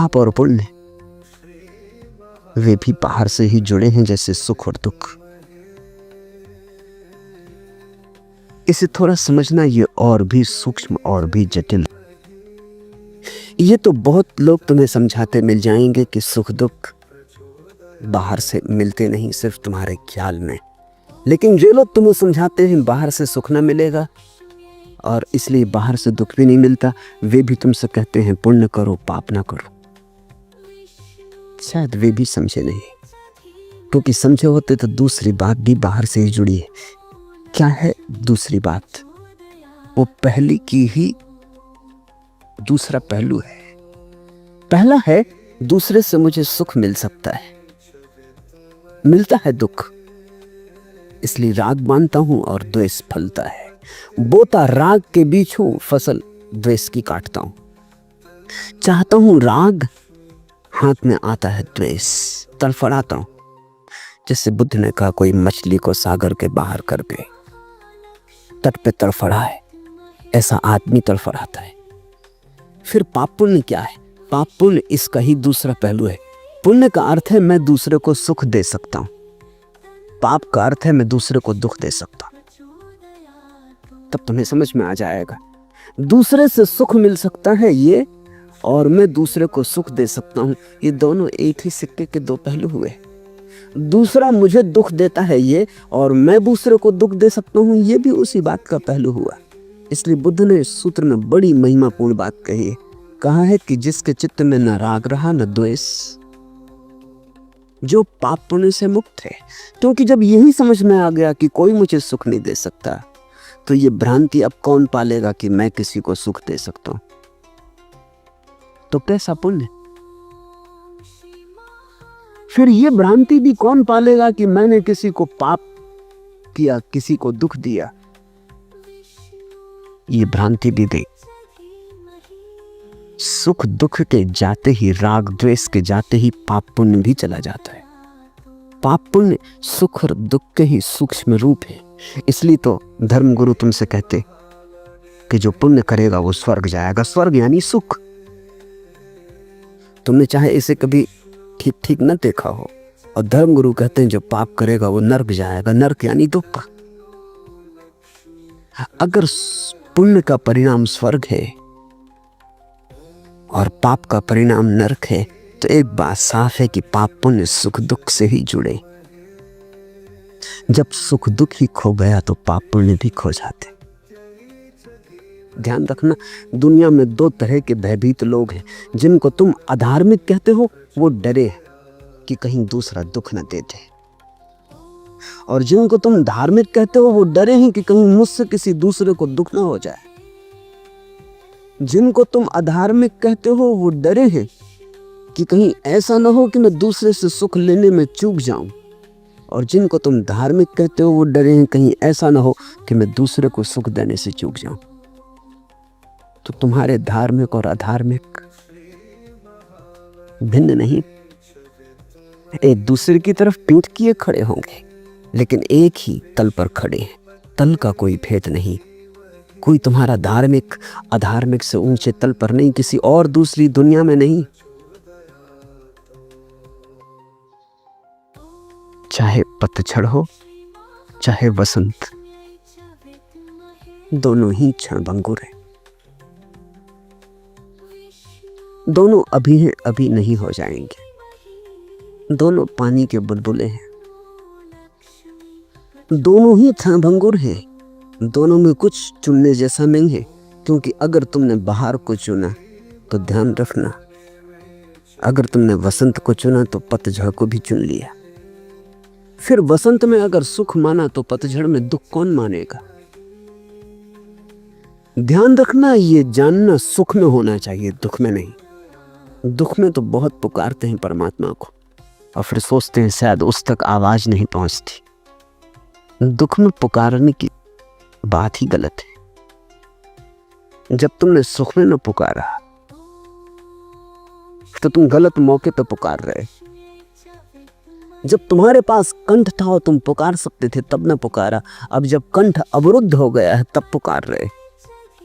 पाप और पुण्य वे भी बाहर से ही जुड़े हैं, जैसे सुख और दुख। इसे थोड़ा समझना, ये और भी सूक्ष्म और भी जटिल। ये तो बहुत लोग तुम्हें समझाते मिल जाएंगे कि सुख दुख बाहर से मिलते नहीं, सिर्फ तुम्हारे ख्याल में। लेकिन जो लोग तुम्हें समझाते हैं बाहर से सुख ना मिलेगा और इसलिए बाहर से दुख भी नहीं मिलता, वे भी तुमसे कहते हैं पुण्य करो पाप ना करो। शायद वे भी समझे नहीं, क्योंकि समझे होते तो दूसरी बात भी बाहर से ही जुड़ी है। क्या है दूसरी बात? वो पहली की ही दूसरा पहलू है। पहला है दूसरे से मुझे सुख मिल सकता है, मिलता है दुख, इसलिए राग बांधता हूं और द्वेष फलता है। बोता राग के बीच हूं, फसल द्वेष की काटता हूं। चाहता हूं राग, हाथ में आता है द्वेष, तड़फड़ाता हूं। जैसे बुद्ध ने कहा, कोई मछली को सागर के बाहर करके तट पे तड़फड़ा है, ऐसा आदमी तड़फड़ाता है। फिर पाप पुण्य क्या है? पाप पुण्य इसका ही दूसरा पहलू है। पुण्य का अर्थ है मैं दूसरे को सुख दे सकता हूं, पाप का अर्थ है मैं दूसरे को दुख दे सकता हूं। तब तुम्हें समझ में आ जाएगा, दूसरे से सुख मिल सकता है ये, और मैं दूसरे को सुख दे सकता हूं, ये दोनों एक ही सिक्के के दो पहलू हुए। दूसरा मुझे दुख देता है ये, और मैं दूसरे को दुख दे सकता हूं, ये भी उसी बात का पहलू हुआ। इसलिए बुद्ध ने इस सूत्र में बड़ी महिमापूर्ण बात कही है। कहा है कि जिसके चित्त में न राग रहा न द्वेष, जो पाप पुण्य से मुक्त है। क्योंकि जब यही समझ में आ गया कि कोई मुझे सुख नहीं दे सकता, तो ये भ्रांति अब कौन पालेगा कि मैं किसी को सुख दे सकता हूं? तो कैसा पुण्य? फिर ये भ्रांति भी कौन पालेगा कि मैंने किसी को पाप किया, किसी को दुख दिया? ये भ्रांति भी गई। सुख दुख के जाते ही, राग द्वेष के जाते ही पाप पुण्य भी चला जाता है। पाप पुण्य सुख और दुख के ही सूक्ष्म रूप है। इसलिए तो धर्मगुरु तुमसे कहते कि जो पुण्य करेगा वो स्वर्ग जाएगा। स्वर्ग यानी सुख। तुमने चाहे इसे कभी ठीक ठीक न देखा हो, और धर्मगुरु कहते हैं जो पाप करेगा वो नर्क जाएगा। नर्क यानी दुख। अगर पुण्य का परिणाम स्वर्ग है और पाप का परिणाम नरक है, तो एक बात साफ है कि पाप पुण्य सुख दुख से ही जुड़े। जब सुख दुख ही खो गया तो पाप पुण्य भी खो जाते। ध्यान रखना, दुनिया में दो तरह के भयभीत लोग हैं। जिनको तुम अधार्मिक कहते हो वो डरे हैं कि कहीं दूसरा दुख न दे दे, और जिनको तुम धार्मिक कहते हो वो डरे हैं कि कहीं मुझसे किसी दूसरे को दुख ना हो जाए। जिनको तुम अधार्मिक कहते हो वो डरे हैं कि कहीं ऐसा ना हो कि मैं दूसरे से सुख लेने में चूक जाऊं, और जिनको तुम धार्मिक कहते हो वो डरे हैं कहीं ऐसा ना हो कि मैं दूसरे को सुख देने से चूक जाऊं। तो तुम्हारे धार्मिक और अधार्मिक भिन्न नहीं, एक दूसरे की तरफ पीठ किए खड़े होंगे, लेकिन एक ही तल पर खड़े हैं। तल का कोई भेद नहीं। कोई तुम्हारा धार्मिक अधार्मिक से ऊंचे तल पर नहीं, किसी और दूसरी दुनिया में नहीं। चाहे पतझड़ हो चाहे वसंत, दोनों ही क्षणभंगुर हैं। दोनों अभी हैं, अभी नहीं हो जाएंगे। दोनों पानी के बुलबुले हैं। दोनों ही क्षणभंगुर हैं। दोनों में कुछ चुनने जैसा नहीं है, क्योंकि अगर तुमने बहार को चुना तो ध्यान रखना, अगर तुमने वसंत को चुना तो पतझड़ को भी चुन लिया। फिर वसंत में अगर सुख माना तो पतझड़ में दुख कौन मानेगा? ध्यान रखना, ये जानना सुख में होना चाहिए, दुख में नहीं। दुख में तो बहुत पुकारते हैं परमात्मा को और फिर सोचते हैं शायद उस तक आवाज नहीं पहुंचती। दुख में पुकारने की बात ही गलत है। जब तुमने सुख में न पुकारा तो तुम गलत मौके पर पुकार रहे। जब तुम्हारे पास कंठ था और तुम पुकार सकते थे तब न पुकारा। अब जब कंठ अवरुद्ध हो गया है तब पुकार रहे।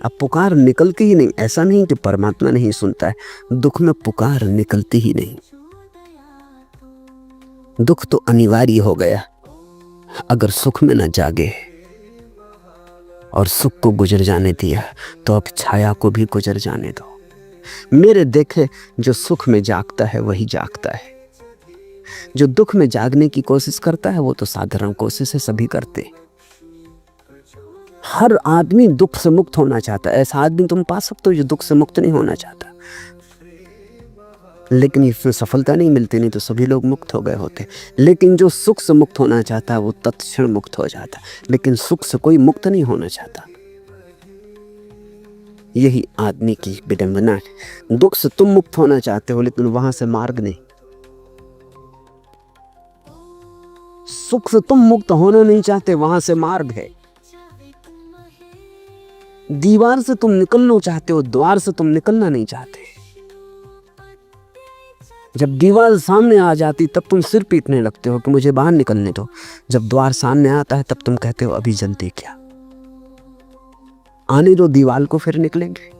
अब पुकार निकलती ही नहीं। ऐसा नहीं कि परमात्मा नहीं सुनता है, दुख में पुकार निकलती ही नहीं। दुख तो अनिवार्य हो गया अगर सुख में न जागे, और सुख को गुजर जाने दिया तो अब छाया को भी गुजर जाने दो। मेरे देखे जो सुख में जागता है वही जागता है, जो दुख में जागने की कोशिश करता है वो तो साधारण कोशिश है, सभी करते। हर आदमी दुख से मुक्त होना चाहता है। ऐसा आदमी तुम पा सकते हो जो दुख से मुक्त नहीं होना चाहता, लेकिन इसमें सफलता नहीं मिलती, नहीं तो सभी लोग मुक्त हो गए होते। लेकिन जो सुख से मुक्त होना चाहता है वो तत्क्षण मुक्त हो जाता है, लेकिन सुख से कोई मुक्त नहीं होना चाहता। यही आदमी की विडंबना है। दुख से तुम मुक्त होना चाहते हो लेकिन वहां से मार्ग नहीं। सुख से तुम मुक्त होना नहीं चाहते, वहां से मार्ग है। दीवार से तुम निकलना चाहते हो, द्वार से तुम निकलना नहीं चाहते। जब दीवार सामने आ जाती तब तुम सिर पीटने लगते हो कि मुझे बाहर निकलने दो। जब द्वार सामने आता है तब तुम कहते हो अभी जल्दी क्या, आने दो दीवार को, फिर निकलेंगे।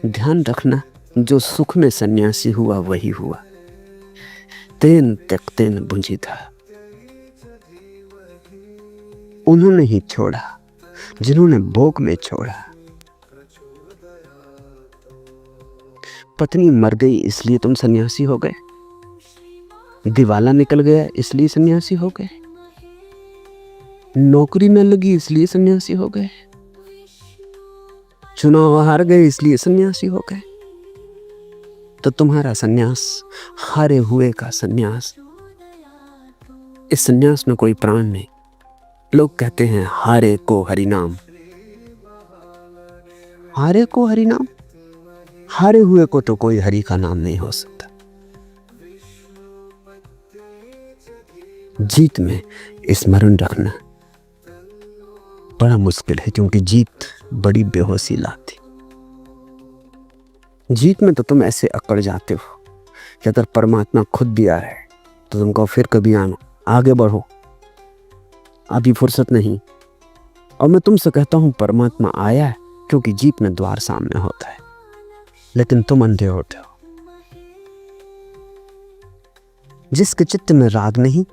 ध्यान रखना, जो सुख में सन्यासी हुआ वही हुआ। तेन त्यक्तेन भुंजिता, उन्होंने ही छोड़ा जिन्होंने भोग में छोड़ा। पत्नी मर गई इसलिए तुम सन्यासी हो गए, दिवाला निकल गया इसलिए सन्यासी हो गए, नौकरी न लगी इसलिए सन्यासी हो गए, चुनाव हार गए इसलिए सन्यासी हो गए। तो तुम्हारा सन्यास हारे हुए का सन्यास। इस सन्यास में कोई प्राण नहीं। लोग कहते हैं हारे को हरिनाम, हारे को हरिनाम। हारे हुए को तो कोई हरि का नाम नहीं हो सकता। जीत में स्मरण रखना बड़ा मुश्किल है, क्योंकि जीत बड़ी बेहोशी लाती। जीत में तो तुम ऐसे अकड़ जाते हो कि अगर परमात्मा खुद भी आ रहा है तो तुम कहो फिर कभी आना, आगे बढ़ो, अभी फुर्सत नहीं। और मैं तुमसे कहता हूं परमात्मा आया है क्योंकि जीत में द्वार सामने होता है, लेकिन तुम अंधे होते हो। जिसके चित्त में राग नहीं,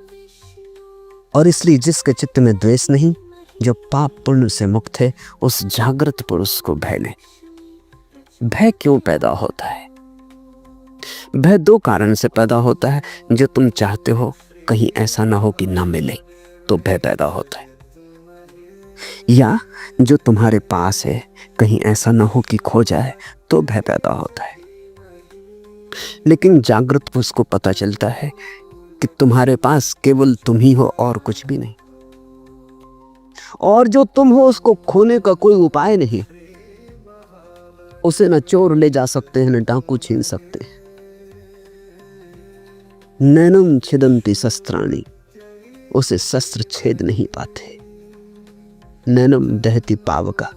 और इसलिए जिसके चित्त में द्वेष नहीं, जो पाप पुण्य से मुक्त है, उस जागृत पुरुष को भय नहीं। भय क्यों पैदा होता है? भय दो कारण से पैदा होता है। जो तुम चाहते हो कहीं ऐसा ना हो कि ना मिले, तो भय पैदा होता है। या जो तुम्हारे पास है कहीं ऐसा ना हो कि खो जाए, तो भय पैदा होता है। लेकिन जागृत पुरुष को पता चलता है कि तुम्हारे पास केवल तुम ही हो और कुछ भी नहीं, और जो तुम हो उसको खोने का कोई उपाय नहीं। उसे न चोर ले जा सकते हैं, न डाकू छीन सकते हैं। नैनम छिदन्ति शस्त्राणि, उसे शस्त्र छेद नहीं पाते। नैनम दहति पावका,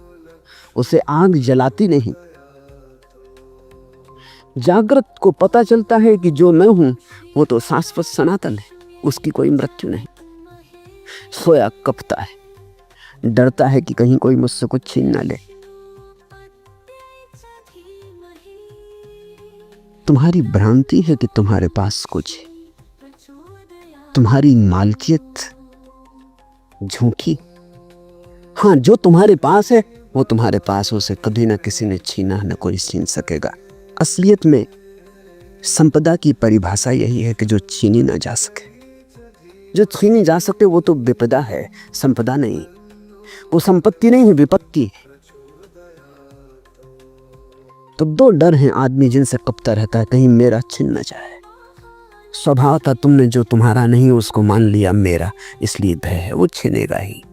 उसे आग जलाती नहीं। जागृत को पता चलता है कि जो मैं हूं वो तो शाश्वत सनातन है, उसकी कोई मृत्यु नहीं। सोया कपता है, डरता है कि कहीं कोई मुझसे कुछ छीन ना ले। तुम्हारी भ्रांति है कि तुम्हारे पास कुछ है, तुम्हारी मालकियत झूठी। हाँ, जो तुम्हारे पास है वो तुम्हारे पास, उसे कभी ना किसी ने छीना, न कोई छीन सकेगा। असलियत में संपदा की परिभाषा यही है कि जो छीनी ना जा सके। जो छीनी जा सके वो तो विपदा है, संपदा नहीं। वो संपत्ति नहीं है, विपत्ति है। तो दो डर हैं आदमी जिनसे कपता रहता है, कहीं मेरा छिन न जाए। स्वभाव था तुमने जो तुम्हारा नहीं उसको मान लिया मेरा, इसलिए भय है, वो छिनेगा ही।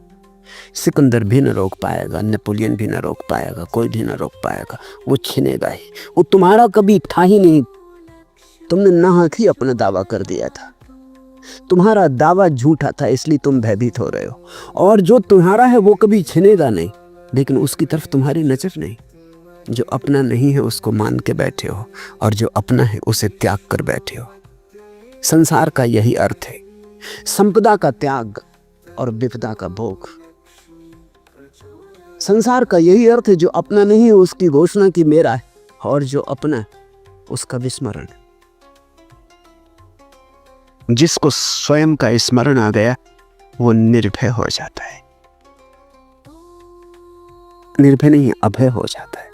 सिकंदर भी न रोक पाएगा, नेपोलियन भी न रोक पाएगा, कोई भी न रोक पाएगा, वो छिनेगा ही। वो तुम्हारा कभी था ही नहीं, तुमने नाहक ही अपना दावा कर दिया था। तुम्हारा दावा झूठा था, इसलिए तुम भयभीत हो रहे हो। और जो तुम्हारा है वो कभी छिनेगा नहीं, लेकिन उसकी तरफ तुम्हारी नजर नहीं। जो अपना नहीं है उसको मान के बैठे हो, और जो अपना है उसे त्याग कर बैठे हो। संसार का यही अर्थ है, संपदा का त्याग और विपदा का भोग। संसार का यही अर्थ है, जो अपना नहीं है उसकी घोषणा की मेरा है, और जो अपना है उसका विस्मरण। जिसको स्वयं का स्मरण आ गया वो निर्भय हो जाता है। निर्भय नहीं, अभय हो जाता है।